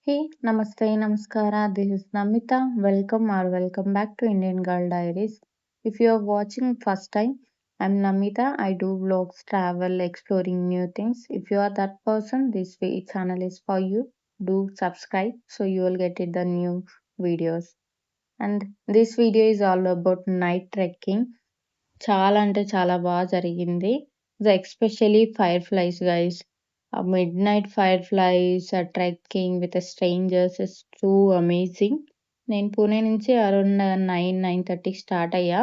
Hey, Namaste, Namaskara. This is Namita. Welcome back to Indian Girl Diaries. If you are watching first time, I'm Namita. I do vlogs, travel, exploring new things. If you are that person, this channel is for you. Do subscribe so you will get it the new videos. And this video is all about night trekking. చాలా అంటే చాలా జరిగింది. Especially fire flies guys. ఆ midnight fire flies, ఆ trekking with strangers is two amazing. నేను పూణే నుంచి around 9, 9:30కి start అయ్యా.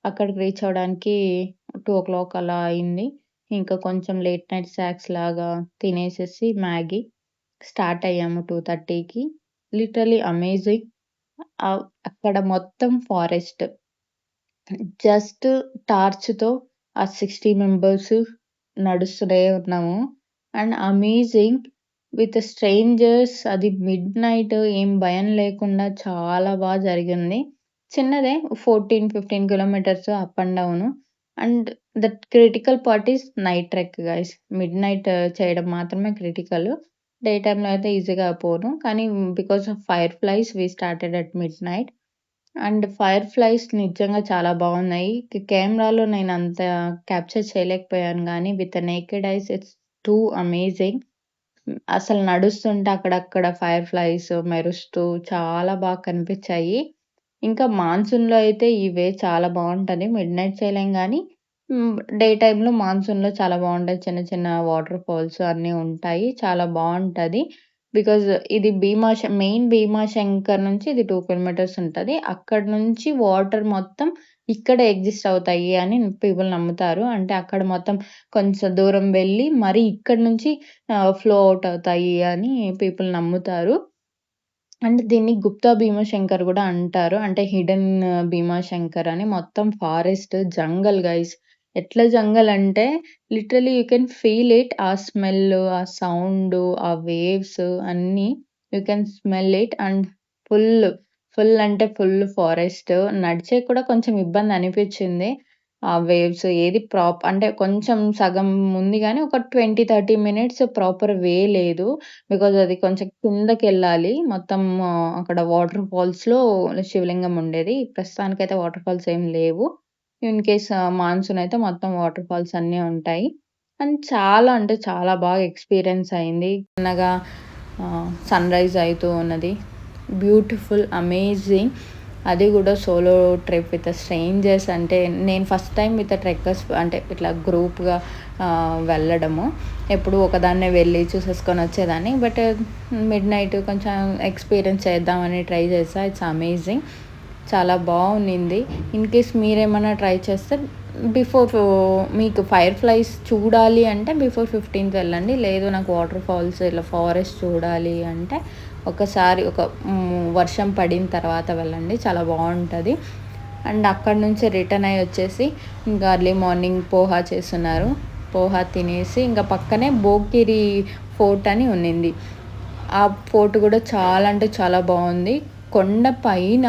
అక్కడికి రీచ్ అవ్వడానికి 2:00 అలా అయింది. ఇంకా కొంచెం లేట్ నైట్ స్నాక్స్ లాగా తినేసేసి మ్యాగీ స్టార్ట్ అయ్యాము 2:30కి. Literally amazing. అక్కడ మొత్తం ఫారెస్ట్. జస్ట్ టార్చ్‌తో ఆ 60 మెంబర్స్ నడుస్తూనే ఉన్నాము. And amazing with strangers. అది మిడ్‌నైట్ ఏం భయం లేకుండా చాలా జరిగింది. చిన్నదే 14, 15 kilometres up and down. And that critical part is night trek guys. Midnight చేయడం మాత్రమే క్రిటికల్. డే టైమ్‌లో అయితే ఈజీగా పోను. కానీ because of fireflies we started at midnight. And fireflies నిజంగా చాలా బాగున్నాయి. కెమెరాలో నేనంత క్యాప్చర్ చేయలేకపోయాను గానీ, with naked eyes it's too amazing. అసలు నడుస్తుంటే అక్కడక్కడ ఫైర్ ఫ్లైస్ మెరుస్తూ చాలా కనిపిచ్చాయి. ఇంకా మాన్సూన్‌లో అయితే ఈ వే చాలా బావుంటది. మిడ్‌నైట్ చేయలేం గానీ, డే టైమ్‌లో మాన్సూన్‌లో చాలా బావుంటది. చిన్న చిన్న వాటర్ ఫాల్స్ అన్నీ ఉంటాయి. చాలా బావుంటది. బికాజ్ ఇది మెయిన్ భీమాశంకర్ నుంచి ఇది 2 కిలోమీటర్స్ ఉంటది. అక్కడి నుంచి వాటర్ మొత్తం ఇక్కడే ఎగ్జిస్ట్ అవుతాయి అని పీపుల్ నమ్ముతారు. అంటే అక్కడ మొత్తం కొంచెం దూరం వెళ్ళి మరి ఇక్కడి నుంచి ఫ్లో ఔట్ అవుతాయి అని పీపుల్ నమ్ముతారు. అండ్ దీన్ని గుప్తా భీమాశంకర్ గూడా అంటారు. అంటే హిడెన్ భీమాశంకర్ అని. మొత్తం ఫారెస్ట్, జంగల్ గైస్. ఎట్లా జంగల్ అంటే literally you can feel it. ఆ స్మెల్, ఆ సౌండు, ఆ వేవ్స్ అన్నీ you can smell it. And full, full అంటే ఫుల్ ఫారెస్ట్. నడిచేకి కూడా కొంచెం ఇబ్బంది అనిపిచ్చింది. ఆ వేవ్స్ ఏది అంటే కొంచెం సగం ఉంది గానీ ఒక 20, 30 మినిట్స్ ప్రాపర్ వే లేదు. బికాజ్ అది కొంచెం కిందకెళ్ళాలి. మొత్తం అక్కడ వాటర్ ఫాల్స్‌లో శివలింగం ఉండేది. ప్రస్తుతానికైతే వాటర్ ఫాల్స్ ఏం లేవు. ఇన్ కేస్ మాన్సూన్ అయితే మొత్తం వాటర్ ఫాల్స్ అన్నీ ఉంటాయి. అండ్ చాలా అంటే చాలా ఎక్స్‌పీరియన్స్ అయింది. చిన్నగా సన్‌రైజ్ అయితూ ఉన్నది. Beautiful, amazing. అది గూడా సోలో ట్రిప్ విత్ స్ట్రేంజర్స్. అంటే నేను ఫస్ట్ టైమ్ విత్ ట్రెక్కర్స్ అంటే ఇట్లా గ్రూప్‌గా వెళ్ళడము. ఎప్పుడు ఒకదాన్నే వెళ్ళి చూసేసుకొని వచ్చేదాన్ని. బట్ మిడ్‌నైట్ కొంచెం ఎక్స్‌పీరియన్స్ చేద్దామని ట్రై చేశా. It's amazing. చాలా బావున్నింది. ఇన్ కేస్ మీరేమన్నా ట్రై చేస్తే మీకు ఫైర్ ఫ్లైస్ చూడాలి అంటే బిఫోర్ 15థ్ వెళ్ళండి. లేదు నాకు వాటర్ ఫాల్స్ ఇలా ఫారెస్ట్ చూడాలి అంటే ఒకసారి వర్షం పడిన తర్వాత వెళ్ళండి. చాలా బావుంటది. అండ్ అక్కడి నుంచి రిటర్న్ అయ్యి వచ్చేసి ఇంకా ఎర్లీ మార్నింగ్ పోహా చేసున్నారు. పోహా తినేసి ఇంకా పక్కనే భోగిగిరి ఫోర్ట్ అని ఉన్నింది. ఆ ఫోర్ట్ కూడా చాలా అంటే చాలా బావుంది. కొండ పైన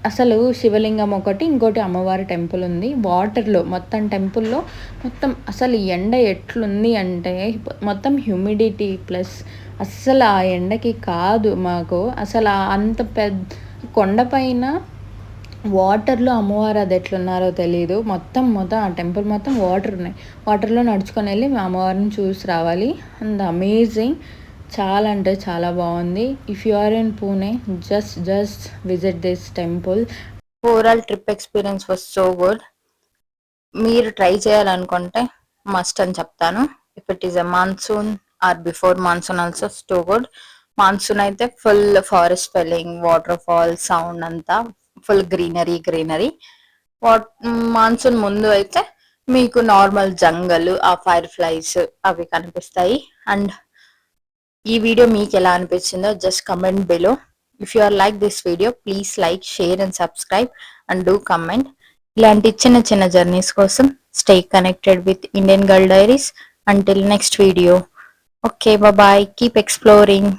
అసలు శివలింగం ఒకటి, ఇంకోటి అమ్మవారి టెంపుల్ ఉంది. వాటర్‌లో మొత్తం టెంపుల్‌లో మొత్తం అసలు ఎండ ఎట్లుంది అంటే మొత్తం హ్యూమిడిటీ ప్లస్ అస్సలు ఆ ఎండకి కాదు మాకు. అసలు అంత కొండపైన వాటర్‌లో అమ్మవారు అదెట్లున్నారో తెలీదు. మొత్తం ఆ టెంపుల్ మొత్తం వాటర్ ఉన్నాయి. వాటర్‌లో నడుచుకొనెళ్ళి అమ్మవారిని చూసి రావాలి. And amazing. చాలా అంటే చాలా బావుంది. If you are in Pune just visit this temple. Overall trip experience was so good. మీరు ట్రై చేయాలనుకుంటే మస్ట్ అని చెప్తాను. If it is a monsoon or before monsoon also so good. Monsoon అయితే full forest spelling, waterfall sound అంతా full greenery. Monsoon ముందు అయితే మీకు normal జంగల్, ఆ ఫైర్ ఫ్లైస్ అవి కనిపిస్తాయి. అండ్ ఈ వీడియో మీకు ఎలా అనిపించిందో just comment below. If you are like this video please like, share and subscribe and do comment. ఇలాంటి చిన్న జర్నీస్ కోసం stay connected with Indian girl diaries. Until next video. Okay, bye. Keep exploring.